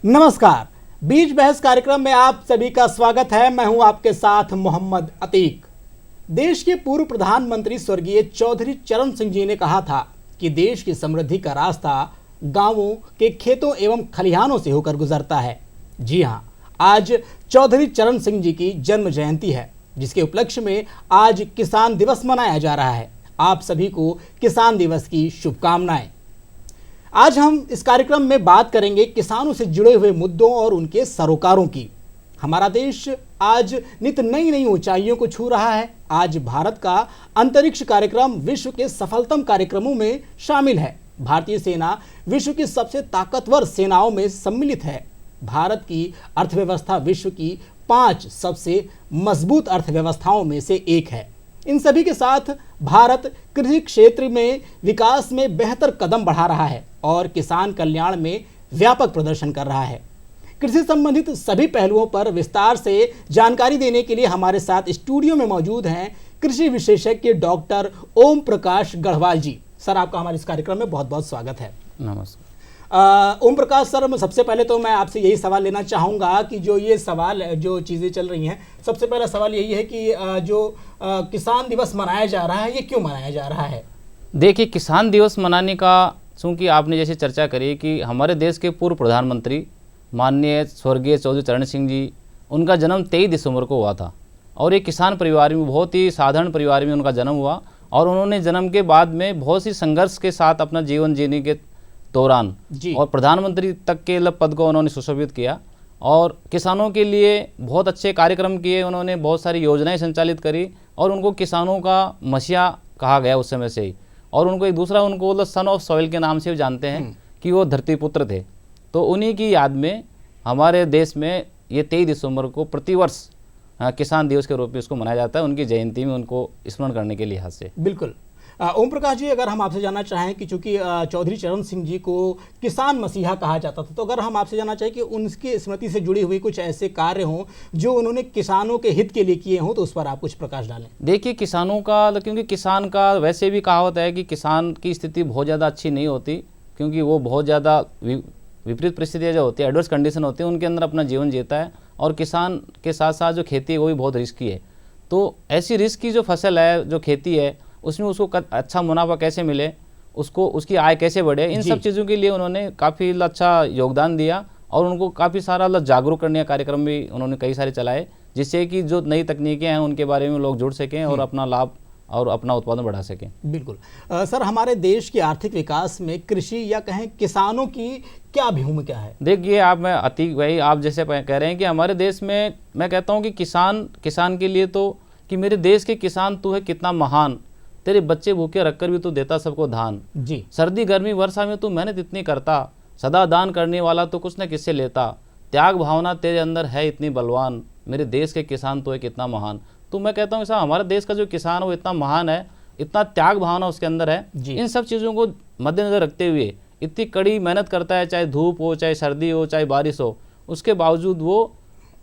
नमस्कार। बीच बहस कार्यक्रम में आप सभी का स्वागत है। मैं हूं आपके साथ मोहम्मद अतीक। देश के पूर्व प्रधानमंत्री स्वर्गीय चौधरी चरण सिंह जी ने कहा था कि देश की समृद्धि का रास्ता गांवों के खेतों एवं खलिहानों से होकर गुजरता है। जी हां, आज चौधरी चरण सिंह जी की जन्म जयंती है, जिसके उपलक्ष्य में आज किसान दिवस मनाया जा रहा है। आप सभी को किसान दिवस की शुभकामनाएं। आज हम इस कार्यक्रम में बात करेंगे किसानों से जुड़े हुए मुद्दों और उनके सरोकारों की। हमारा देश आज नित नई नई ऊंचाइयों को छू रहा है। आज भारत का अंतरिक्ष कार्यक्रम विश्व के सफलतम कार्यक्रमों में शामिल है। भारतीय सेना विश्व की सबसे ताकतवर सेनाओं में सम्मिलित है। भारत की अर्थव्यवस्था विश्व की 5 सबसे मजबूत अर्थव्यवस्थाओं में से एक है। इन सभी के साथ भारत कृषि क्षेत्र में विकास में बेहतर कदम बढ़ा रहा है और किसान कल्याण में व्यापक प्रदर्शन कर रहा है। कृषि संबंधित सभी पहलुओं पर विस्तार से जानकारी देने के लिए हमारे साथ स्टूडियो में मौजूद हैं कृषि विशेषज्ञ डॉक्टर ओम प्रकाश गढ़वाल जी। सर, आपका हमारे इस कार्यक्रम में बहुत बहुत स्वागत है। नमस्कार। ओम प्रकाश सर, सबसे पहले तो मैं आपसे यही सवाल लेना चाहूँगा कि जो चीज़ें चल रही हैं, सबसे पहला सवाल यही है कि जो किसान दिवस मनाया जा रहा है, ये क्यों मनाया जा रहा है? देखिए, किसान दिवस मनाने का, चूँकि आपने जैसे चर्चा करी कि हमारे देश के पूर्व प्रधानमंत्री माननीय स्वर्गीय चौधरी चरण सिंह जी, उनका जन्म 23 दिसंबर को हुआ था और एक किसान परिवार में, बहुत ही साधारण परिवार में उनका जन्म हुआ और उन्होंने जन्म के बाद में बहुत सी संघर्ष के साथ अपना जीवन जीने के दौरान और प्रधानमंत्री तक के पद को उन्होंने सुशोभित किया और किसानों के लिए बहुत अच्छे कार्यक्रम किए। उन्होंने बहुत सारी योजनाएं संचालित करी और उनको किसानों का मसीहा कहा गया उस समय से ही। और उनको एक दूसरा, उनको सन ऑफ सॉइल के नाम से भी जानते हैं कि वो धरती पुत्र थे। तो उन्हीं की याद में हमारे देश में ये 23 दिसंबर को प्रतिवर्ष किसान दिवस के रूप में इसको मनाया जाता है, उनकी जयंती में उनको स्मरण करने के लिहाज से। बिल्कुल। ओम प्रकाश जी, अगर हम आपसे जानना चाहें कि चूंकि चौधरी चरण सिंह जी को किसान मसीहा कहा जाता था, तो अगर हम आपसे जानना चाहें कि उनकी स्मृति से जुड़ी हुई कुछ ऐसे कार्य हों जो उन्होंने किसानों के हित के लिए किए हों, तो उस पर आप कुछ प्रकाश डालें। देखिए, किसानों का, क्योंकि किसान का वैसे भी कहावत है कि किसान की स्थिति बहुत ज़्यादा अच्छी नहीं होती, क्योंकि वो बहुत ज़्यादा विपरीत परिस्थितियाँ जो होती है, एडवर्स कंडीशन होती है, उनके अंदर अपना जीवन जीता है। और किसान के साथ साथ जो खेती है वो भी बहुत रिस्की है। तो ऐसी रिस्क की जो फसल है, जो खेती है, उसमें उसको अच्छा मुनाफा कैसे मिले, उसको उसकी आय कैसे बढ़े, इन सब चीज़ों के लिए उन्होंने काफ़ी अच्छा योगदान दिया और उनको काफ़ी सारा जागरूक करने का कार्यक्रम भी उन्होंने कई सारे चलाए, जिससे कि जो नई तकनीकें हैं उनके बारे में लोग जुड़ सकें और अपना लाभ और अपना उत्पादन बढ़ा सकें। बिल्कुल। सर, हमारे देश के आर्थिक विकास में कृषि या कहें किसानों की क्या भूमिका है? देखिए, मैं अतीक भाई, आप जैसे कह रहे हैं कि हमारे देश में, मैं कहता हूँ कि किसान के लिए तो, कि मेरे देश के किसान तू है कितना महान, तेरे बच्चे भूखे रखकर भी तू देता सबको धान जी। सर्दी गर्मी वर्षा में तू मेहनत इतनी करता, सदा दान करने वाला तो कुछ न किससे लेता, त्याग भावना तेरे अंदर है इतनी बलवान, मेरे देश के किसान तो है कितना महान। तो मैं कहता हूँ साहब, हमारे देश का जो किसान है वो इतना महान है, इतना त्याग भावना उसके अंदर है। इन सब चीज़ों को मद्देनजर रखते हुए इतनी कड़ी मेहनत करता है, चाहे धूप हो, चाहे सर्दी हो, चाहे बारिश हो, उसके बावजूद वो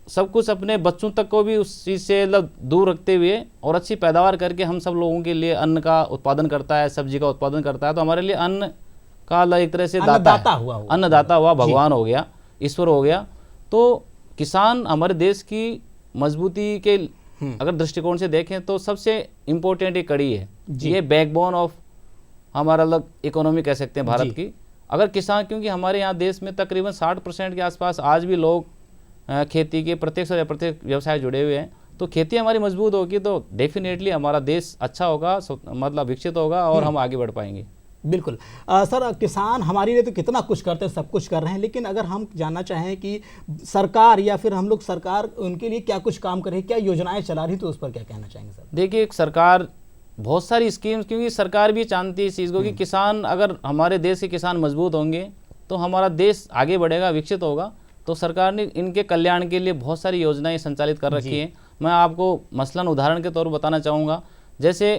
सब कुछ अपने बच्चों तक को भी उस चीज़ से दूर रखते हुए और अच्छी पैदावार करके हम सब लोगों के लिए अन्न का उत्पादन करता है, सब्जी का उत्पादन करता है। तो हमारे लिए अन्न का एक तरह से अन्नदाता हुआ, भगवान हो गया, ईश्वर हो गया। तो किसान हमारे देश की मजबूती के अगर दृष्टिकोण से देखें तो सबसे इम्पोर्टेंट एक कड़ी है, ये बैकबोन ऑफ हमारा इकोनॉमी कह सकते हैं भारत की। अगर किसान, क्योंकि हमारे यहाँ देश में तकरीबन 60% के आसपास आज भी लोग खेती के प्रत्यक्ष और अप्रत्यक्ष व्यवसाय जुड़े हुए हैं, तो खेती हमारी मजबूत होगी तो डेफिनेटली हमारा देश अच्छा होगा, मतलब विकसित होगा और हम आगे बढ़ पाएंगे। बिल्कुल। सर, किसान हमारे लिए तो कितना कुछ करते हैं, सब कुछ कर रहे हैं, लेकिन अगर हम जानना चाहें कि सरकार या फिर हम लोग, सरकार उनके लिए क्या कुछ काम कर रही है, क्या योजनाएं चला रही, तो उस पर क्या कहना चाहेंगे सर? देखिए, सरकार बहुत सारी स्कीम्स, क्योंकि सरकार भी जानती है इस चीज़ को कि किसान, अगर हमारे देश के किसान मजबूत होंगे तो हमारा देश आगे बढ़ेगा, विकसित होगा। तो सरकार ने इनके कल्याण के लिए बहुत सारी योजनाएं संचालित कर रखी हैं। मैं आपको मसलन उदाहरण के तौर पर बताना चाहूँगा। जैसे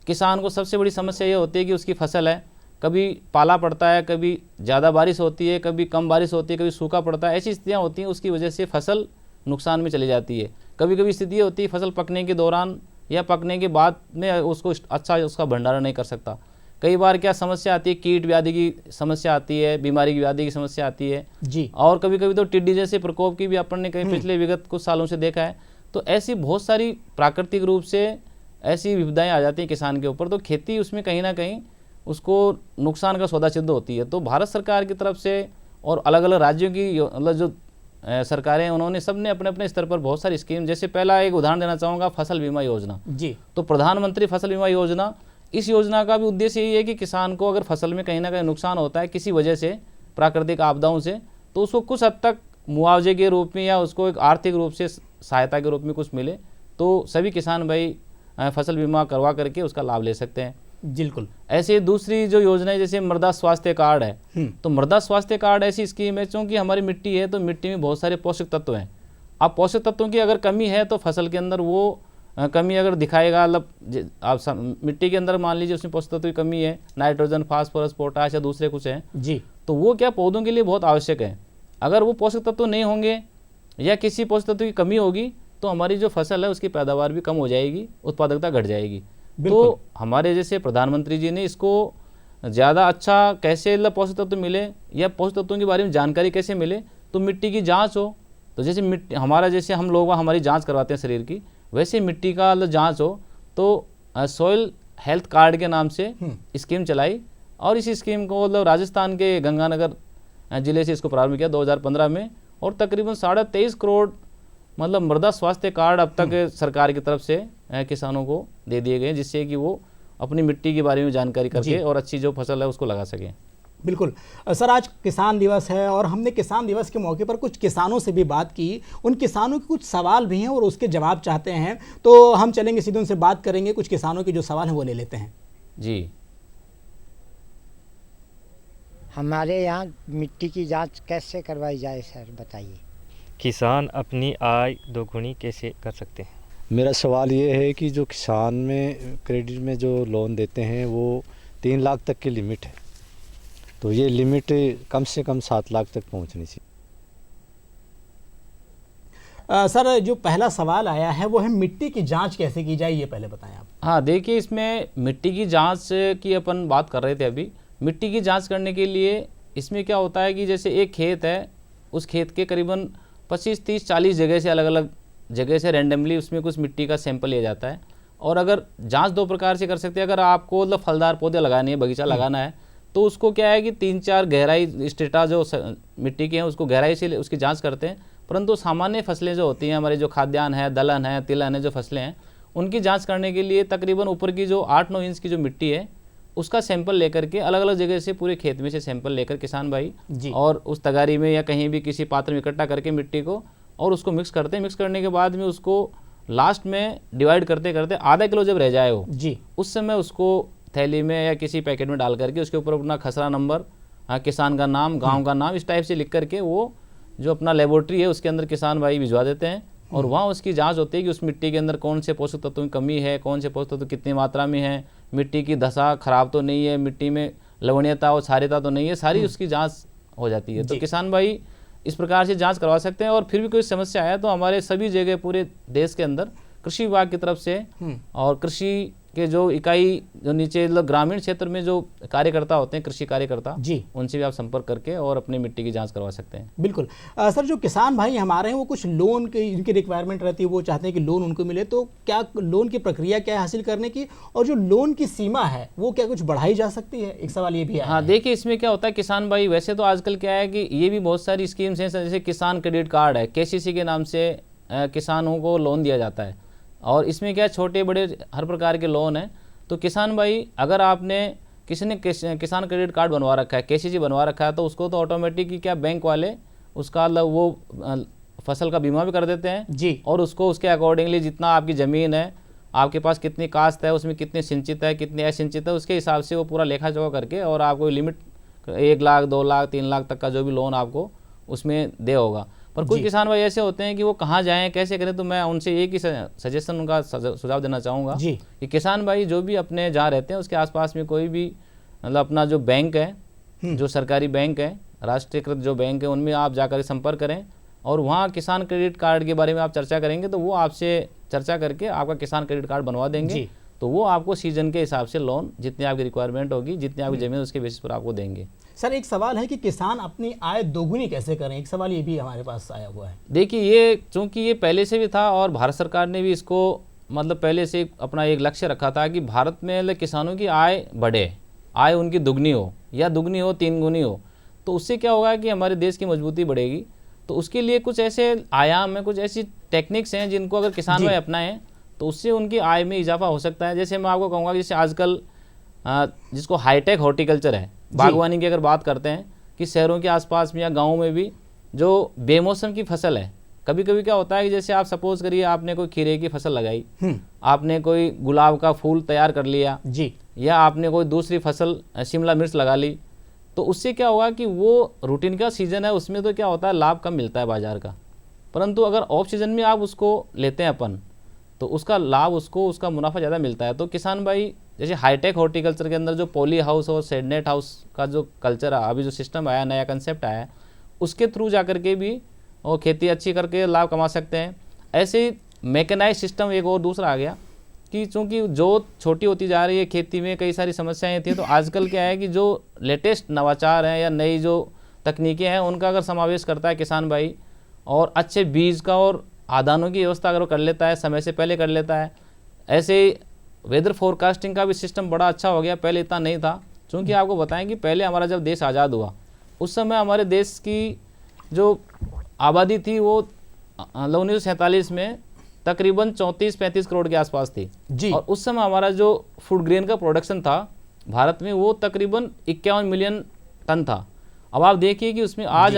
किसान को सबसे बड़ी समस्या ये होती है कि उसकी फसल है, कभी पाला पड़ता है, कभी ज़्यादा बारिश होती है, कभी कम बारिश होती है, कभी सूखा पड़ता है, ऐसी स्थितियाँ होती हैं, उसकी वजह से फसल नुकसान में चली जाती है। कभी कभी स्थिति ये होती है फसल पकने के दौरान या पकने के बाद में उसको अच्छा उसका भंडारण नहीं कर सकता। कई बार क्या समस्या आती है, कीट व्याधि की समस्या आती है, बीमारी की व्याधि की समस्या आती है जी। और कभी कभी तो टिड्डी जैसे प्रकोप की भी अपन ने कहीं पिछले विगत कुछ सालों से देखा है। तो ऐसी बहुत सारी प्राकृतिक रूप से ऐसी विपदाएं आ जाती हैं किसान के ऊपर, तो खेती उसमें कहीं ना कहीं उसको नुकसान का सौदा सिद्ध होती है। तो भारत सरकार की तरफ से और अलग अलग राज्यों की मतलब जो सरकारें हैं, उन्होंने सबने अपने अपने स्तर पर बहुत सारी स्कीम, जैसे पहला एक उदाहरण देना चाहूँगा, फसल बीमा योजना। जी। तो प्रधानमंत्री फसल बीमा योजना, इस योजना का भी उद्देश्य यही है कि किसान को अगर फसल में कहीं ना कहीं नुकसान होता है किसी वजह से, प्राकृतिक आपदाओं से, तो उसको कुछ हद तक मुआवजे के रूप में या उसको एक आर्थिक रूप से सहायता के रूप में कुछ मिले, तो सभी किसान भाई फसल बीमा करवा करके उसका लाभ ले सकते हैं। बिल्कुल। ऐसे दूसरी जो योजना है जैसे मृदा स्वास्थ्य कार्ड है, तो मृदा स्वास्थ्य कार्ड ऐसी स्कीम है, क्योंकि हमारी मिट्टी है तो मिट्टी में बहुत सारे पोषक तत्व हैं। अब पोषक तत्वों की अगर कमी है तो फसल के अंदर वो कमी अगर दिखाएगा, मतलब आप मिट्टी के अंदर मान लीजिए उसमें पोषक तत्व की कमी है, नाइट्रोजन, फास्फोरस, पोटाश या दूसरे कुछ हैं जी, तो वो क्या पौधों के लिए बहुत आवश्यक है। अगर वो पोषक तत्व नहीं होंगे या किसी पोषक तत्व की कमी होगी तो हमारी जो फसल है उसकी पैदावार भी कम हो जाएगी, उत्पादकता घट जाएगी। तो हमारे जैसे प्रधानमंत्री जी ने इसको ज़्यादा अच्छा कैसे पोषक तत्व मिले या पोषक तत्वों के बारे में जानकारी कैसे मिले, तो मिट्टी की जांच हो। तो जैसे मिट्टी हमारा, जैसे हम लोग हमारी जांच करवाते हैं शरीर की, वैसे मिट्टी का जांच हो तो सॉइल हेल्थ कार्ड के नाम से स्कीम चलाई और इस स्कीम को मतलब राजस्थान के गंगानगर जिले से इसको प्रारंभ किया 2015 में, और तकरीबन 23.5 करोड़ मतलब मृदा स्वास्थ्य कार्ड अब तक सरकार की तरफ से किसानों को दे दिए गए, जिससे कि वो अपनी मिट्टी के बारे में जानकारी करके और अच्छी जो फसल है उसको लगा सकें। बिल्कुल सर, आज किसान दिवस है और हमने किसान दिवस के मौके पर कुछ किसानों से भी बात की, उन किसानों के कुछ सवाल भी हैं और उसके जवाब चाहते हैं, तो हम चलेंगे सीधे उनसे बात करेंगे, कुछ किसानों के जो सवाल हैं वो ले लेते हैं। जी, हमारे यहाँ मिट्टी की जांच कैसे करवाई जाए सर, बताइए। किसान अपनी आय दोगुनी कैसे कर सकते हैं? मेरा सवाल ये है कि जो किसान में क्रेडिट में जो लोन देते हैं वो 3 लाख तक की लिमिट है, तो ये लिमिट कम से कम 7 लाख तक पहुंचनी चाहिए। सर, जो पहला सवाल आया है वो है मिट्टी की जांच कैसे की जाए, ये पहले बताएं आप। हाँ देखिए, इसमें मिट्टी की जांच की अपन बात कर रहे थे अभी। मिट्टी की जांच करने के लिए इसमें क्या होता है कि जैसे एक खेत है, उस खेत के करीबन 25, 30, 40 जगह से अलग अलग जगह से रैंडमली उसमें कुछ मिट्टी का सैंपल लिया जाता है। और अगर जांच 2 प्रकार से कर सकते हैं, अगर आपको मतलब फलदार पौधे लगाने हैं, बगीचा लगाना है, तो उसको क्या है कि 3-4 गहराई स्टेटा जो मिट्टी के हैं उसको गहराई से उसकी जांच करते हैं। परंतु सामान्य फसलें जो होती हैं, हमारे जो खाद्यान्न है, दलहन है, तिलहन है, जो फसलें हैं, उनकी जांच करने के लिए तकरीबन ऊपर की जो 8-9 इंच की जो मिट्टी है उसका सैंपल लेकर के अलग अलग जगह से पूरे खेत में से सैंपल लेकर किसान भाई और उस तगारी में या कहीं भी किसी पात्र में इकट्ठा करके मिट्टी को और उसको मिक्स करते हैं। मिक्स करने के बाद में उसको लास्ट में डिवाइड करते करते आधा किलो जब रह जाए वो जी, उस समय उसको थैली में या किसी पैकेट में डाल करके उसके ऊपर अपना खसरा नंबर, किसान का नाम, गांव का नाम, इस टाइप से लिख करके वो जो अपना लेबोरेटरी है उसके अंदर किसान भाई भिजवा देते हैं और वहाँ उसकी जांच होती है कि उस मिट्टी के अंदर कौन से पोषक तत्वों की कमी है, कौन से पोषक तत्व कितनी मात्रा में है, मिट्टी की दशा खराब तो नहीं है, मिट्टी में लवणीयता और क्षारीयता तो नहीं है, सारी उसकी जांच हो जाती है। तो किसान भाई इस प्रकार से जांच करवा सकते हैं। और फिर भी कोई समस्या आया तो हमारे सभी जगह पूरे देश के अंदर कृषि विभाग की तरफ से और कृषि के जो इकाई जो नीचे ग्रामीण क्षेत्र में जो कार्यकर्ता होते हैं, कृषि कार्यकर्ता जी, उनसे भी आप संपर्क करके और अपनी मिट्टी की जांच करवा सकते हैं। बिल्कुल। सर, जो किसान भाई हमारे हैं वो कुछ लोन की इनकी रिक्वायरमेंट रहती है, वो चाहते हैं कि लोन उनको मिले, तो क्या लोन की प्रक्रिया क्या है हासिल करने की, और जो लोन की सीमा है वो क्या कुछ बढ़ाई जा सकती है, एक सवाल ये भी है। हाँ देखिए, इसमें क्या होता है किसान भाई, वैसे तो आजकल क्या है कि ये भी बहुत सारी स्कीम्स हैं, जैसे किसान क्रेडिट कार्ड है, KCC के नाम से किसानों को लोन दिया जाता है और इसमें क्या छोटे बड़े हर प्रकार के लोन हैं। तो किसान भाई अगर आपने किसी ने किसान क्रेडिट कार्ड बनवा रखा है, KCC बनवा रखा है, तो उसको तो ऑटोमेटिक ही क्या बैंक वाले उसका वो फसल का बीमा भी कर देते हैं जी, और उसको उसके अकॉर्डिंगली जितना आपकी ज़मीन है, आपके पास कितनी काश्त है, उसमें कितनी सिंचित है, कितनी असिंचित है, उसके हिसाब से वो पूरा लेखा जोखा करके और आपको लिमिट 1 लाख, 2 लाख, 3 लाख तक का जो भी लोन आपको उसमें दे होगा। पर कुछ किसान भाई ऐसे होते हैं कि वो कहाँ जाएं, कैसे करें, तो मैं उनसे एक ही सजेशन, उनका सुझाव देना चाहूँगा कि किसान भाई जो भी अपने जहाँ रहते हैं उसके आसपास में कोई भी मतलब अपना जो बैंक है, जो सरकारी बैंक है, राष्ट्रीयकृत जो बैंक है, उनमें आप जाकर संपर्क करें और वहाँ किसान क्रेडिट कार्ड के बारे में आप चर्चा करेंगे तो वो आपसे चर्चा करके आपका किसान क्रेडिट कार्ड बनवा देंगे। तो वो आपको सीजन के हिसाब से लोन जितनी आपकी रिक्वायरमेंट होगी, जितनी आपकी ज़मीन उसके बेसिस पर आपको देंगे। सर एक सवाल है कि किसान अपनी आय दोगुनी कैसे करें, एक सवाल ये भी हमारे पास आया हुआ है। देखिए ये चूँकि ये पहले से भी था और भारत सरकार ने भी इसको मतलब पहले से अपना एक लक्ष्य रखा था कि भारत में किसानों की आय बढ़े, आय उनकी दुगनी हो या दुगनी हो 3 गुनी हो, तो उससे क्या होगा कि हमारे देश की मजबूती बढ़ेगी। तो उसके लिए कुछ ऐसे आयाम हैं, कुछ ऐसी टेक्निक्स हैं जिनको अगर किसान भाई अपनाएं तो उससे उनकी आय में इजाफा हो सकता है। जैसे मैं आपको कहूँगा जैसे आजकल जिसको हाईटेक हॉर्टिकल्चर है, बागवानी की अगर बात करते हैं कि शहरों के आसपास में या गाँव में भी जो बेमौसम की फसल है, कभी कभी क्या होता है कि जैसे आप सपोज करिए आपने कोई खीरे की फसल लगाई, आपने कोई गुलाब का फूल तैयार कर लिया जी, या आपने कोई दूसरी फसल शिमला मिर्च लगा ली, तो उससे क्या होगा कि वो रूटीन का सीज़न है, उसमें तो क्या होता है लाभ कम मिलता है बाजार का। परंतु अगर ऑफ सीज़न में आप उसको लेते हैं अपन, तो उसका लाभ उसको उसका मुनाफा ज़्यादा मिलता है। तो किसान भाई जैसे हाईटेक हॉर्टिकल्चर के अंदर जो पॉली हाउस और शेडनेट हाउस का जो कल्चर है, अभी जो सिस्टम आया, नया कंसेप्ट आया है, उसके थ्रू जा करके भी और खेती अच्छी करके लाभ कमा सकते हैं। ऐसे ही मैकेनाइज सिस्टम एक और दूसरा आ गया कि चूँकि जोत छोटी होती जा रही है, खेती में कई सारी समस्याएं थी, तो आजकल क्या है कि जो लेटेस्ट नवाचार हैं या नई जो तकनीकें हैं उनका अगर समावेश करता है किसान भाई और अच्छे बीज का और आदानों की व्यवस्था अगर वो कर लेता है, समय से पहले कर लेता है। ऐसे ही वेदर फोरकास्टिंग का भी सिस्टम बड़ा अच्छा हो गया, पहले इतना नहीं था। चूँकि आपको बताएं कि पहले हमारा जब देश आज़ाद हुआ उस समय हमारे देश की जो आबादी थी वो 1947 में तकरीबन 34-35 करोड़ के आसपास थी जी। और उस समय हमारा जो फूड ग्रेन का प्रोडक्शन था भारत में वो तकरीबन 51 मिलियन टन था। अब आप देखिए कि उसमें आज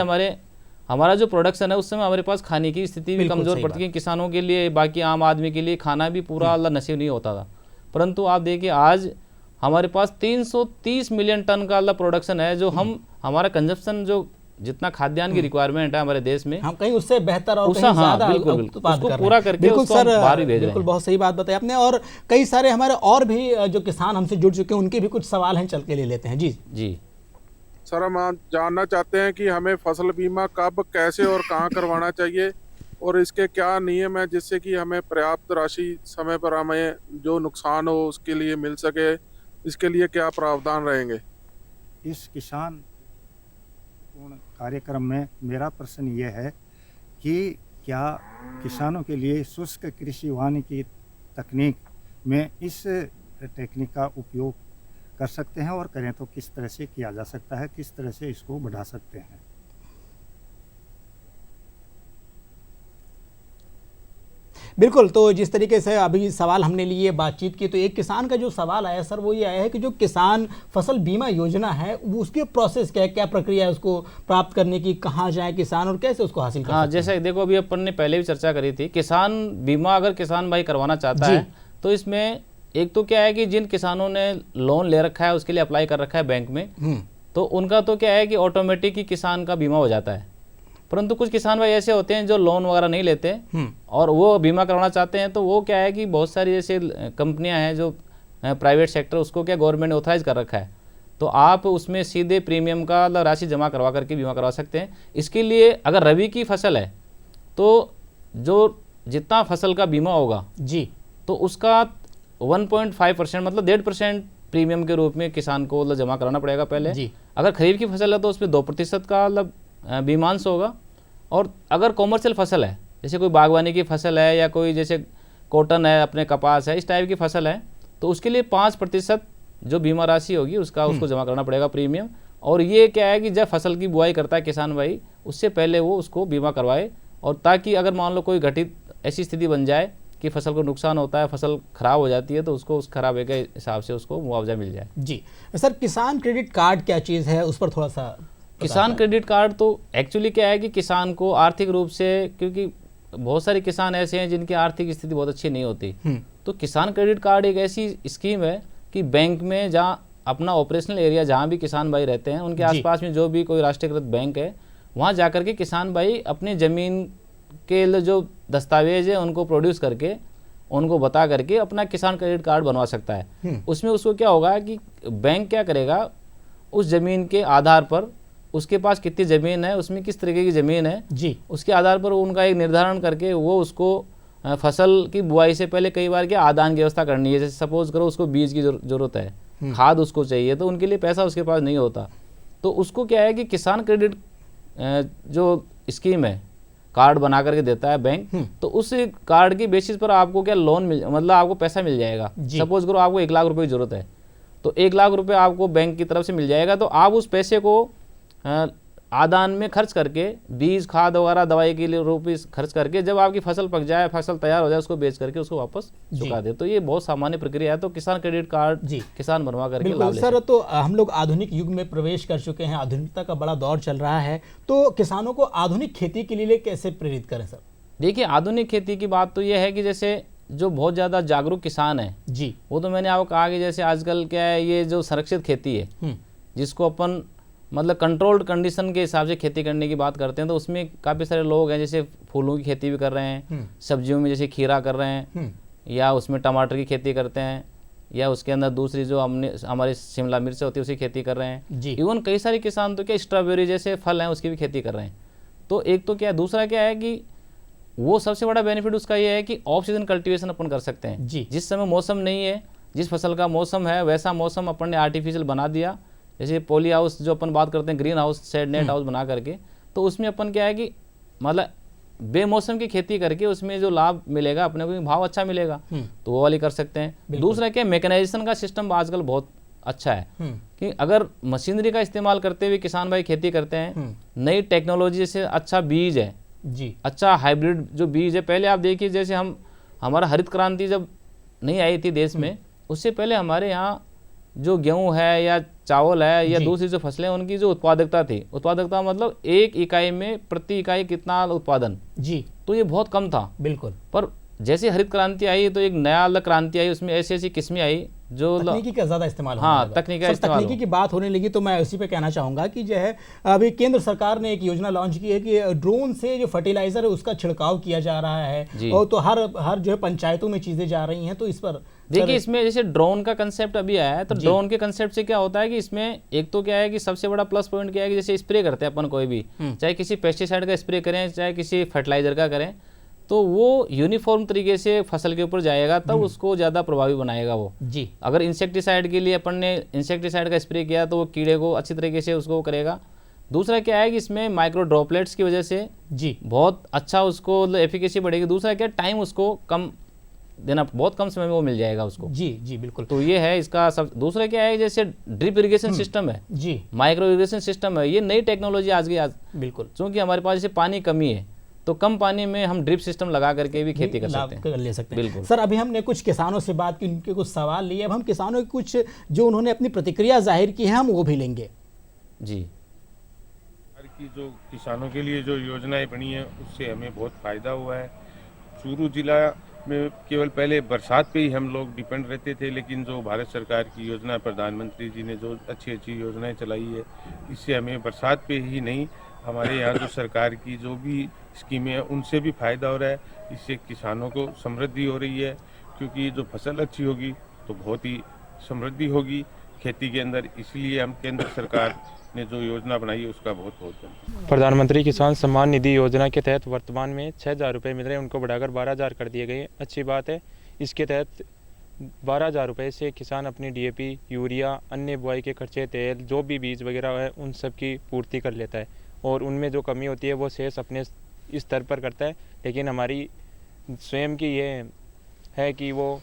हमारा जो प्रोडक्शन है उस समय हमारे पास खाने की स्थिति भी कमज़ोर पड़ती है। किसानों के लिए, बाकी आम आदमी के लिए खाना भी पूरा नसीब नहीं होता था। परंतु आप देखिए आज हमारे पास 330 मिलियन टन का प्रोडक्शन है, जो हमारा कंजप्शन जो जितना खाद्यान्न की रिक्वायरमेंट है हमारे देश में, हम कहीं उससे बेहतर और उसका कहीं ज्यादा बिल्कुल उत्पाद उसको कर रहे पूरा हैं। करके बिल्कुल उसको हम सर, बाहर भी भेज रहे बिल्कुल हैं। बहुत सही बात बताई आपने। और कई सारे हमारे और भी जो किसान हमसे जुड़ चुके हैं उनके भी कुछ सवाल हैं, चल के ले लेते हैं। जी जी सर, हम आज जानना चाहते हैं कि हमें फसल बीमा कब, कैसे और कहाँ करवाना चाहिए और इसके क्या नियम है जिससे कि हमें पर्याप्त राशि समय पर हमें जो नुकसान हो उसके लिए मिल सके, इसके लिए क्या प्रावधान रहेंगे? इस किसान पूर्ण कार्यक्रम में मेरा प्रश्न ये है कि क्या किसानों के लिए शुष्क कृषि वानिकी तकनीक में इस टेक्निक का उपयोग कर सकते हैं और करें तो किस तरह से किया जा सकता है, किस तरह से इसको बढ़ा सकते हैं? बिल्कुल, तो जिस तरीके से अभी सवाल हमने लिए बातचीत की, तो एक किसान का जो सवाल आया सर वो ये आया है कि जो किसान फसल बीमा योजना है वो उसकी प्रोसेस क्या है, क्या प्रक्रिया है उसको प्राप्त करने की, कहाँ जाए किसान और कैसे उसको हासिल कर सकते हैं? जैसे देखो अभी अपन ने पहले भी चर्चा करी थी, किसान बीमा अगर किसान भाई करवाना चाहता है तो इसमें एक तो क्या है कि जिन किसानों ने लोन ले रखा है उसके लिए अप्लाई कर रखा है बैंक में, तो उनका तो क्या है कि ऑटोमेटिक ही किसान का बीमा हो जाता है। परंतु कुछ किसान भाई ऐसे होते हैं जो लोन वगैरह नहीं लेते और वो बीमा करवाना चाहते हैं, तो वो क्या है कि बहुत सारी जैसे कंपनियां हैं जो प्राइवेट सेक्टर, उसको क्या गवर्नमेंट ने ऑथराइज कर रखा है, तो आप उसमें सीधे प्रीमियम का राशि जमा करवा करके बीमा करवा सकते हैं। इसके लिए अगर रबी की फसल है तो जो जितना फसल का बीमा होगा जी, तो उसका 1.5% मतलब 1.5% प्रीमियम के रूप में किसान को जमा कराना पड़ेगा पहले जी। अगर खरीफ की फसल है तो उसमें 2% का बीमांश होगा। और अगर कॉमर्शियल फसल है, जैसे कोई बागवानी की फसल है या कोई जैसे कॉटन है, अपने कपास है, इस टाइप की फसल है, तो उसके लिए 5% जो बीमा राशि होगी उसका उसको जमा करना पड़ेगा प्रीमियम। और ये क्या है कि जब फसल की बुआई करता है किसान भाई, उससे पहले वो उसको बीमा करवाए, और ताकि अगर मान लो कोई घटित ऐसी स्थिति बन जाए कि फसल को नुकसान होता है, फसल खराब हो जाती है, तो उसको उस खराबे के हिसाब से उसको मुआवजा मिल जाए। जी सर, किसान क्रेडिट कार्ड क्या चीज़ है, उस पर थोड़ा सा किसान क्रेडिट कार्ड तो एक्चुअली क्या है कि किसान को आर्थिक रूप से, क्योंकि बहुत सारे किसान ऐसे हैं जिनकी आर्थिक स्थिति बहुत अच्छी नहीं होती, तो किसान क्रेडिट कार्ड एक ऐसी स्कीम है कि बैंक में जहाँ अपना ऑपरेशनल एरिया जहाँ भी किसान भाई रहते हैं उनके आसपास में जो भी कोई राष्ट्रीयकृत बैंक है, वहाँ जा करके किसान भाई अपनी ज़मीन के लिए जो दस्तावेज है उनको प्रोड्यूस करके, उनको बता करके अपना किसान क्रेडिट कार्ड बनवा सकता है। उसमें उसको क्या होगा कि बैंक क्या करेगा, उस ज़मीन के आधार पर उसके पास कितनी ज़मीन है, उसमें किस तरीके की ज़मीन है जी, उसके आधार पर उनका एक निर्धारण करके वो उसको फसल की बुआई से पहले कई बार क्या आदान की व्यवस्था करनी है। जैसे सपोज करो उसको बीज की जरूरत है, खाद उसको चाहिए, तो उनके लिए पैसा उसके पास नहीं होता, तो उसको क्या है कि किसान क्रेडिट जो स्कीम है, कार्ड बना करके देता है बैंक, तो उस कार्ड की बेसिस पर आपको क्या लोन मतलब आपको पैसा मिल जाएगा। सपोज करो आपको 1 लाख रुपए की जरूरत है, तो 1 लाख रुपए आपको बैंक की तरफ से मिल जाएगा, तो आप उस पैसे को आदान में खर्च करके, बीज खाद वगैरह दवाई के लिए रुपये खर्च करके, जब आपकी फसल पक जाए, फसल तैयार हो जाए, उसको बेच करके उसको वापस चुका दे। तो ये बहुत सामान्य प्रक्रिया है। तो किसान क्रेडिट कार्ड किसान बनवा करके लाभ ले सकते हैं। सर, तो हम लोग आधुनिक युग में प्रवेश कर चुके हैं, आधुनिकता का बड़ा दौर चल रहा है, तो किसानों को आधुनिक खेती के लिए कैसे प्रेरित करें सर? देखिए, आधुनिक खेती की बात तो ये है कि जैसे जो बहुत ज़्यादा जागरूक किसान है जी, वो तो मैंने आपको कहा कि जैसे आजकल क्या है, ये जो संरक्षित खेती है जिसको अपन मतलब कंट्रोल्ड कंडीशन के हिसाब से खेती करने की बात करते हैं, तो उसमें काफ़ी सारे लोग हैं जैसे फूलों की खेती भी कर रहे हैं, सब्जियों में जैसे खीरा कर रहे हैं, या उसमें टमाटर की खेती करते हैं, या उसके अंदर दूसरी जो हमारी शिमला मिर्च होती है उसकी खेती कर रहे हैं। इवन कई सारे किसान तो क्या स्ट्रॉबेरी जैसे फल हैं उसकी भी खेती कर रहे हैं। तो एक तो क्या है, दूसरा क्या है कि वो सबसे बड़ा बेनिफिट उसका ये है कि ऑफ सीजन कल्टीवेशन अपन कर सकते हैं। जिस समय मौसम नहीं है, जिस फसल का मौसम है वैसा मौसम अपन ने आर्टिफिशियल बना दिया, जैसे पॉली हाउस जो अपन बात करते हैं, green house, shade net house बना करके, तो उसमें अपन क्या है कि मतलब बेमौसम की खेती करके उसमें जो लाभ मिलेगा अपने को, भाव अच्छा मिलेगा, तो वो वाली कर सकते हैं। दूसरा क्या, मैकेनाइजेशन का सिस्टम आजकल बहुत अच्छा है कि अगर मशीनरी का इस्तेमाल करते हुए किसान भाई खेती करते हैं, नई टेक्नोलॉजी से अच्छा बीज है जी, अच्छा हाइब्रिड जो बीज है। पहले आप देखिए जैसे हमारा हरित क्रांति जब नहीं आई थी देश में, उससे पहले हमारे यहाँ जो गेहूं है या चावल है या दूसरी जो फसलें, उनकी जो उत्पादकता थी, उत्पादकता मतलब एक इकाई में प्रति इकाई कितना उत्पादन जी, तो ये बहुत कम था बिल्कुल। पर जैसे हरित क्रांति आई तो एक नया अलग क्रांति आई, उसमें ऐसी ऐसी किस्में आई जो तकनीकी का ज्यादा इस्तेमाल तकनीकी की बात होने लगी। तो मैं उसी पे कहना चाहूंगा कि जो है अभी केंद्र सरकार ने एक योजना लॉन्च की है कि ड्रोन से जो फर्टिलाइजर है उसका छिड़काव किया जा रहा है, और तो हर जो है पंचायतों में चीजें जा रही हैं। तो इस पर देखिए, इसमें जैसे ड्रोन का कंसेप्ट अभी आया है, तो ड्रोन के कंसेप्ट से क्या होता है कि इसमें एक तो क्या है कि सबसे बड़ा प्लस पॉइंट क्या है कि जैसे स्प्रे करते हैं अपन कोई भी, चाहे किसी पेस्टिसाइड का स्प्रे करें चाहे किसी फर्टिलाइजर का करें, तो वो यूनिफॉर्म तरीके से फसल के ऊपर जाएगा, तब उसको ज़्यादा प्रभावी बनाएगा वो जी। अगर इंसेक्टिसाइड के लिए अपन ने इंसेक्टिसाइड का स्प्रे किया तो वो कीड़े को अच्छी तरीके से उसको करेगा। दूसरा क्या है कि इसमें माइक्रो ड्रॉपलेट्स की वजह से जी बहुत अच्छा उसको एफिकेसी बढ़ेगी। दूसरा क्या, टाइम उसको कम देना, बहुत कम समय में वो मिल जाएगा उसको जी बिल्कुल। तो ये है इसका सब। दूसरा क्या है, जैसे ड्रिप इरिगेशन सिस्टम है जी, माइक्रो इरिगेशन सिस्टम है, ये नई टेक्नोलॉजी आज की आज बिल्कुल, क्योंकि हमारे पास जैसे पानी कमी है तो कम पानी में हम ड्रिप सिस्टम लगा करके भी खेती कर सकते हैं बिल्कुल। सर, अभी हमने कुछ किसानों से बात की, उनके कुछ सवाल लिए, अब हम किसानों की कुछ जो उन्होंने अपनी प्रतिक्रिया जाहिर की है हम वो भी लेंगे जी। की जो किसानों के लिए जो योजनाएं बनी है उससे हमें बहुत फ़ायदा हुआ है। चूरू जिला में केवल पहले बरसात पे ही हम लोग डिपेंड रहते थे, लेकिन जो भारत सरकार की योजना, प्रधानमंत्री जी ने जो अच्छी अच्छी योजनाएं चलाई है, इससे हमें बरसात पे ही नहीं, हमारे यहाँ जो सरकार की जो भी स्कीमें हैं उनसे भी फ़ायदा हो रहा है। इससे किसानों को समृद्धि हो रही है, क्योंकि जो फसल अच्छी होगी तो बहुत ही समृद्धि होगी खेती के अंदर। इसलिए हम केंद्र सरकार ने जो योजना बनाई है उसका बहुत बहुत धन्यवाद। प्रधानमंत्री किसान सम्मान निधि योजना के तहत वर्तमान में 6,000 रुपये मिल रहे हैं, उनको बढ़ाकर 12,000 कर दिए गए हैं। अच्छी बात है। इसके तहत 12,000 रुपये से किसान अपनी DAP, यूरिया, अन्य बुआई के खर्चे, तेल, जो भी बीज वगैरह है उन सब की पूर्ति कर लेता है, और उनमें जो कमी होती है वो शेष अपने स्तर पर करता है। लेकिन हमारी स्वयं की ये है कि वो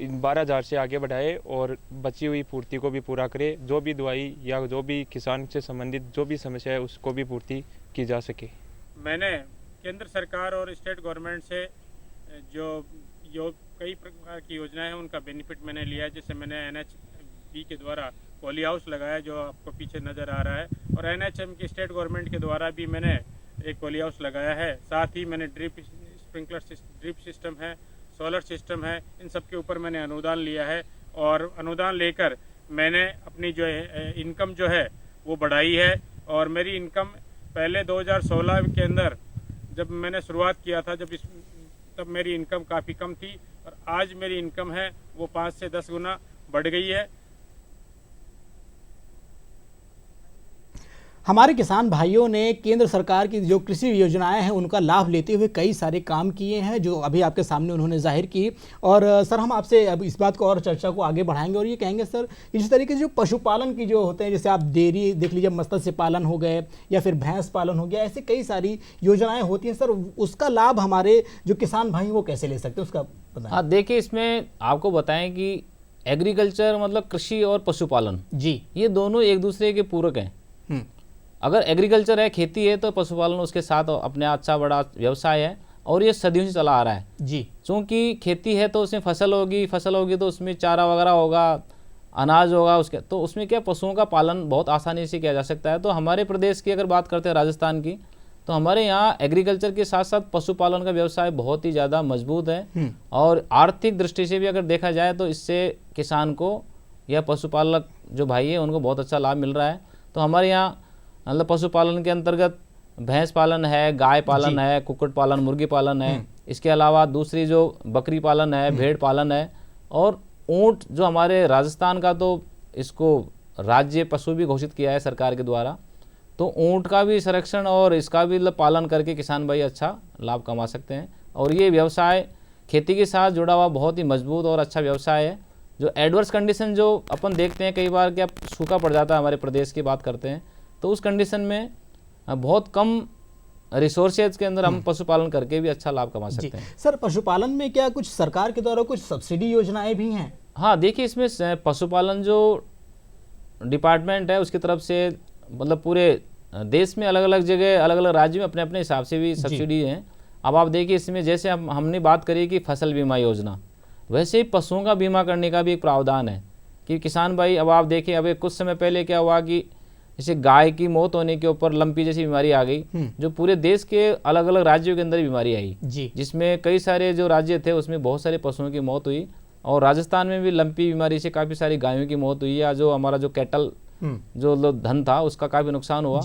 12,000 से आगे बढ़ाए और बची हुई पूर्ति को भी पूरा करे, जो भी दवाई या जो भी किसान से संबंधित जो भी समस्या है उसको भी पूर्ति की जा सके। मैंने केंद्र सरकार और स्टेट गवर्नमेंट से जो कई प्रकार की योजनाएं हैं उनका बेनिफिट मैंने लिया है। जैसे मैंने NHB के द्वारा पॉली हाउस लगाया जो आपको पीछे नज़र आ रहा है, और NHM की स्टेट गवर्नमेंट के द्वारा भी मैंने एक पॉली हाउस लगाया है। साथ ही मैंने ड्रिप सिस्टम है, सोलर सिस्टम है, इन सब के ऊपर मैंने अनुदान लिया है, और अनुदान लेकर मैंने अपनी जो है इनकम जो है वो बढ़ाई है। और मेरी इनकम पहले 2016 के अंदर जब मैंने शुरुआत किया था तब मेरी इनकम काफ़ी कम थी, और आज मेरी इनकम है वो 5 से 10 गुना बढ़ गई है। हमारे किसान भाइयों ने केंद्र सरकार की जो कृषि योजनाएं हैं उनका लाभ लेते हुए कई सारे काम किए हैं जो अभी आपके सामने उन्होंने जाहिर की। और सर हम आपसे अब इस बात को और चर्चा को आगे बढ़ाएंगे और ये कहेंगे सर कि जिस तरीके से जो पशुपालन की जो होते हैं, जैसे आप डेयरी देख लीजिए, मत्स्य पालन हो गए या फिर भैंस पालन हो गया, ऐसे कई सारी योजनाएं होती हैं सर, उसका लाभ हमारे जो किसान भाई वो कैसे ले सकते हैं, उसका बताएं। हाँ देखिए, इसमें आपको बताएं कि एग्रीकल्चर मतलब कृषि और पशुपालन जी, ये दोनों एक दूसरे के पूरक हैं। अगर एग्रीकल्चर है, खेती है, तो पशुपालन उसके साथ अपने अच्छा बड़ा व्यवसाय है और ये सदियों से चला आ रहा है जी। क्योंकि खेती है तो उसमें फसल होगी तो उसमें चारा वगैरह होगा, अनाज होगा उसके, तो उसमें क्या पशुओं का पालन बहुत आसानी से किया जा सकता है। तो हमारे प्रदेश की अगर बात करते हैं राजस्थान की, तो हमारे यहाँ एग्रीकल्चर के साथ साथ पशुपालन का व्यवसाय बहुत ही ज़्यादा मजबूत है और आर्थिक दृष्टि से भी अगर देखा जाए तो इससे किसान को या पशुपालक जो भाई है उनको बहुत अच्छा लाभ मिल रहा है। तो हमारे यहाँ मतलब पशुपालन के अंतर्गत भैंस पालन है, गाय पालन है, कुक्कुट पालन, मुर्गी पालन है, इसके अलावा दूसरी जो बकरी पालन है, भेड़ पालन है और ऊँट जो हमारे राजस्थान का, तो इसको राज्य पशु भी घोषित किया है सरकार के द्वारा। तो ऊँट का भी संरक्षण और इसका भी पालन करके किसान भाई अच्छा लाभ कमा सकते हैं। और ये व्यवसाय खेती के साथ जुड़ा हुआ बहुत ही मजबूत और अच्छा व्यवसाय है। जो एडवर्स कंडीशन जो अपन देखते हैं कई बार क्या सूखा पड़ जाता है, हमारे प्रदेश की बात करते हैं, तो उस कंडीशन में बहुत कम रिसोर्सेज के अंदर हम पशुपालन करके भी अच्छा लाभ कमा सकते हैं। सर पशुपालन में क्या कुछ सरकार के द्वारा कुछ सब्सिडी योजनाएं भी हैं? हाँ देखिए, इसमें पशुपालन जो डिपार्टमेंट है उसकी तरफ से मतलब पूरे देश में अलग अलग जगह अलग अलग राज्य में अपने अपने हिसाब से भी सब्सिडी हैं। अब आप देखिए इसमें जैसे हमने बात करी कि फसल बीमा योजना, वैसे ही पशुओं का बीमा करने का भी एक प्रावधान है कि किसान भाई, अब आप देखिए अभी कुछ समय पहले क्या हुआ कि जैसे गाय की मौत होने के ऊपर लंपी जैसी बीमारी आ गई, जो पूरे देश के अलग अलग राज्यों के अंदर बीमारी आई जी, जिसमें कई सारे जो राज्य थे उसमें बहुत सारे पशुओं की मौत हुई और राजस्थान में भी लंपी बीमारी से काफ़ी सारी गायों की मौत हुई, या जो हमारा जो कैटल जो धन था उसका काफ़ी नुकसान हुआ।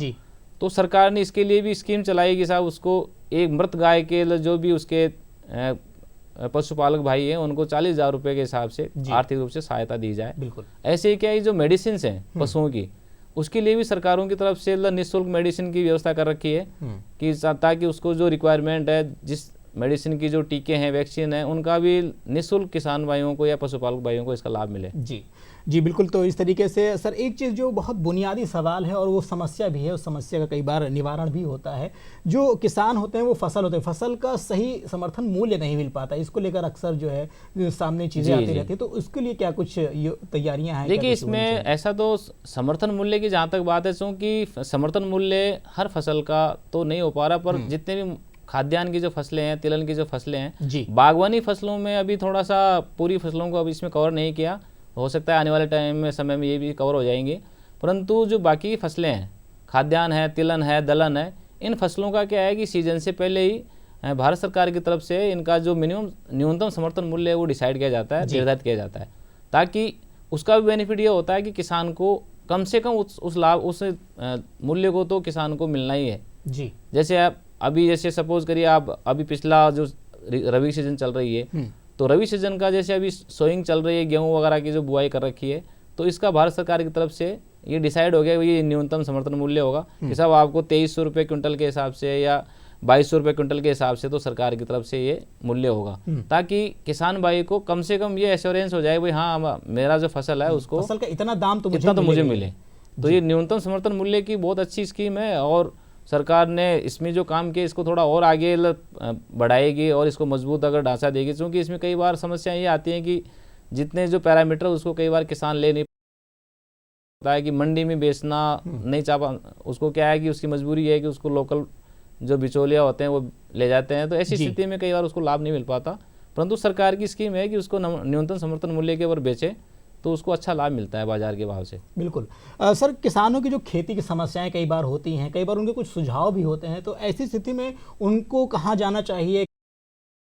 तो सरकार ने इसके लिए भी स्कीम चलाई कि साहब उसको एक मृत गाय के जो भी उसके पशुपालक भाई हैं उनको 40,000 रुपये के हिसाब से आर्थिक रूप से सहायता दी जाए। बिल्कुल ऐसे ही क्या ये जो मेडिसिन हैं पशुओं की, उसके लिए भी सरकारों की तरफ से निःशुल्क मेडिसिन की व्यवस्था कर रखी है कि ताकि उसको जो रिक्वायरमेंट है, जिस मेडिसिन की जो टीके हैं, वैक्सीन है, उनका भी निःशुल्क किसान भाइयों को या पशुपालक भाइयों को इसका लाभ मिले। जी जी बिल्कुल। तो इस तरीके से सर एक चीज़ जो बहुत बुनियादी सवाल है और वो समस्या भी है, उस समस्या का कई बार निवारण भी होता है। जो किसान होते हैं वो फसल होते हैं, फसल का सही समर्थन मूल्य नहीं मिल पाता, इसको लेकर अक्सर जो है सामने चीज़ें आती रहती है। तो उसके लिए क्या कुछ तैयारियां हैं? देखिए इसमें ऐसा तो समर्थन मूल्य की जहाँ तक बात है, क्योंकि समर्थन मूल्य हर फसल का तो नहीं हो पा रहा, पर जितने भी खाद्यान्न की जो फसलें हैं, तिलहन की जो फसलें हैं, बागवानी फसलों में अभी थोड़ा सा पूरी फसलों को अभी इसमें कवर नहीं किया, हो सकता है आने वाले टाइम में समय में ये भी कवर हो जाएंगे। परंतु जो बाकी फसलें हैं, खाद्यान्न है, तिलहन है, दलहन है, इन फसलों का क्या है कि सीजन से पहले ही भारत सरकार की तरफ से इनका जो न्यूनतम समर्थन मूल्य है वो डिसाइड किया जाता है, निर्धारित किया जाता है, ताकि उसका भी बेनिफिट ये होता है कि किसान को कम से कम उस लाभ, उस मूल्य को तो किसान को मिलना ही है जी। जैसे आप अभी जैसे सपोज करिए आप अभी पिछला जो रबी सीजन चल रही है, तो रबी सीजन का जैसे अभी सोइंग चल रही है, गेहूं वगैरह की जो बुआई कर रखी है, तो इसका भारत सरकार की तरफ से ये डिसाइड हो गया ये न्यूनतम समर्थन मूल्य होगा कि साहब आपको 2300 रुपये क्विंटल के हिसाब से या 2200 रुपये क्विंटल के हिसाब से तो सरकार की तरफ से ये मूल्य होगा, ताकि किसान भाई को कम से कम ये एश्योरेंस हो जाए भाई हाँ मेरा जो फसल है उसको फसल का इतना दाम तो मुझे मिले। तो ये न्यूनतम समर्थन मूल्य की बहुत अच्छी स्कीम है और सरकार ने इसमें जो काम किया इसको थोड़ा और आगे बढ़ाएगी और इसको मजबूत अगर ढांचा देगी, क्योंकि इसमें कई बार समस्याएं ये आती हैं कि जितने जो पैरामीटर उसको कई बार किसान ले नहीं पाता है, कि मंडी में बेचना नहीं चाह पा, उसको क्या है कि उसकी मजबूरी है कि उसको लोकल जो बिचौलिया होते हैं वो ले जाते हैं, तो ऐसी स्थिति में कई बार उसको लाभ नहीं मिल पाता। परंतु सरकार की स्कीम है कि उसको न्यूनतम समर्थन मूल्य के ऊपर बेचे तो उसको अच्छा लाभ मिलता है बाजार के भाव से। बिल्कुल। सर किसानों की जो खेती की समस्याएं कई बार होती हैं, कई बार उनके कुछ सुझाव भी होते हैं, तो ऐसी स्थिति में उनको कहाँ जाना चाहिए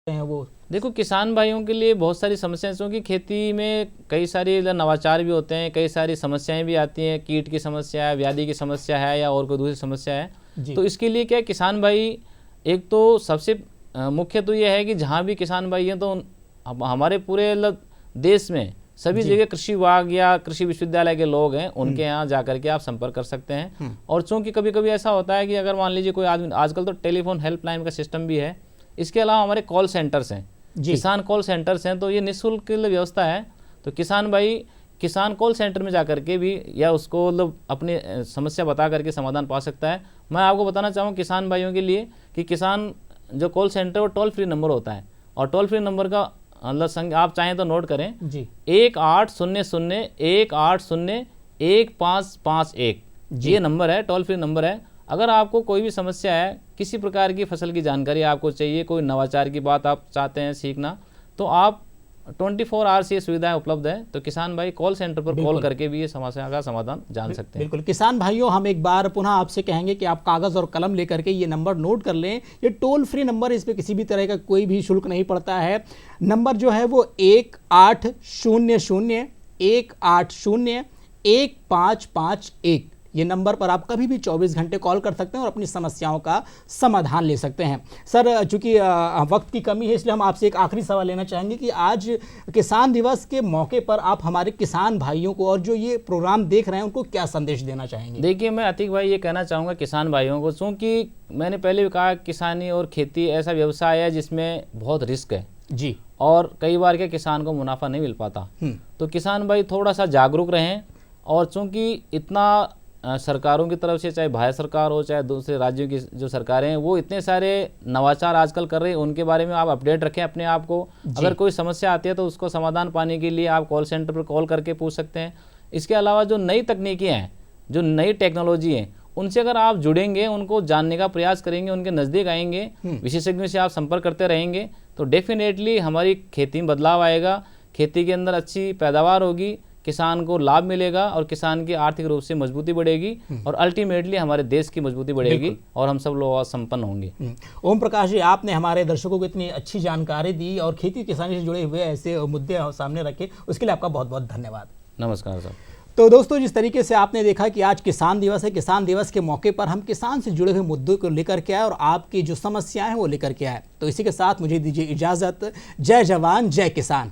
हैं वो? देखो किसान भाइयों के लिए बहुत सारी समस्याएं, क्योंकि खेती में कई सारी नवाचार भी होते हैं, कई सारी समस्याएं भी आती हैं, कीट की समस्या है, व्याधि की समस्या है या और कोई दूसरी समस्या है। तो इसके लिए क्या है, किसान भाई एक तो सबसे मुख्य तो ये है कि जहाँ भी किसान भाई हैं तो हमारे पूरे देश में सभी जगह कृषि विभाग या कृषि विश्वविद्यालय के लोग हैं, उनके यहाँ जाकर के आप संपर्क कर सकते हैं। और चूंकि कभी कभी ऐसा होता है कि अगर मान लीजिए कोई आदमी, आजकल तो टेलीफोन हेल्पलाइन का सिस्टम भी है, इसके अलावा हमारे कॉल सेंटर्स हैं, किसान कॉल सेंटर्स हैं, तो ये निःशुल्क व्यवस्था है। तो किसान भाई किसान कॉल सेंटर में जाकर के भी या उसको मतलब अपनी समस्या बता करके समाधान पा सकता है। मैं आपको बताना चाहूँ किसान भाइयों के लिए कि किसान जो कॉल सेंटर वो टोल फ्री नंबर होता है, और टोल फ्री नंबर का मतलब संग आप चाहें तो नोट करें जी, 1800-180-1551। ये नंबर है, टोल फ्री नंबर है। अगर आपको कोई भी समस्या है, किसी प्रकार की फसल की जानकारी आपको चाहिए, कोई नवाचार की बात आप चाहते हैं सीखना, तो आप 24 आवर्स ये सुविधाएं उपलब्ध है। तो किसान भाई कॉल सेंटर पर कॉल करके भी ये समस्या का समाधान जान सकते हैं। बिल्कुल किसान भाइयों, हम एक बार पुनः आपसे कहेंगे कि आप कागज़ और कलम लेकर के ये नंबर नोट कर लें। ये टोल फ्री नंबर, इस पर किसी भी तरह का कोई भी शुल्क नहीं पड़ता है। नंबर जो है वो 1800-180-1551। ये नंबर पर आप कभी भी 24 घंटे कॉल कर सकते हैं और अपनी समस्याओं का समाधान ले सकते हैं। सर, चूंकि वक्त की कमी है, इसलिए हम आपसे एक आखिरी सवाल लेना चाहेंगे कि आज किसान दिवस के मौके पर आप हमारे किसान भाइयों को और जो ये प्रोग्राम देख रहे हैं उनको क्या संदेश देना चाहेंगे? देखिए, मैं अतीक भाई ये कहना चाहूँगा किसान भाइयों को, चूँकि मैंने पहले भी कहा किसानी और खेती ऐसा व्यवसाय है जिसमें बहुत रिस्क है जी, और कई बार के किसान को मुनाफा नहीं मिल पाता। तो किसान भाई थोड़ा सा जागरूक रहें। और चूँकि इतना सरकारों की तरफ से, चाहे भारत सरकार हो चाहे दूसरे राज्यों की जो सरकारें हैं, वो इतने सारे नवाचार आजकल कर रही हैं, उनके बारे में आप अपडेट रखें अपने आप को। अगर कोई समस्या आती है तो उसको समाधान पाने के लिए आप कॉल सेंटर पर कॉल करके पूछ सकते हैं। इसके अलावा जो नई तकनीकें हैं, जो नई टेक्नोलॉजी है, उनसे अगर आप जुड़ेंगे, उनको जानने का प्रयास करेंगे, उनके नज़दीक आएंगे, विशेषज्ञों से आप संपर्क करते रहेंगे, तो डेफिनेटली हमारी खेती में बदलाव आएगा, खेती के अंदर अच्छी पैदावार होगी, किसान को लाभ मिलेगा और किसान की आर्थिक रूप से मजबूती बढ़ेगी और अल्टीमेटली हमारे देश की मजबूती बढ़ेगी और हम सब लोग संपन्न होंगे। ओम प्रकाश जी, आपने हमारे दर्शकों को इतनी अच्छी जानकारी दी और खेती किसानी से जुड़े हुए ऐसे मुद्दे सामने रखे, उसके लिए आपका बहुत बहुत धन्यवाद। नमस्कार सर। तो दोस्तों, जिस तरीके से आपने देखा कि आज किसान दिवस है, किसान दिवस के मौके पर हम किसान से जुड़े हुए मुद्दों को लेकर के आए और आपकी जो समस्याएं हैं वो लेकर के आए। तो इसी के साथ मुझे दीजिए इजाज़त। जय जवान जय किसान।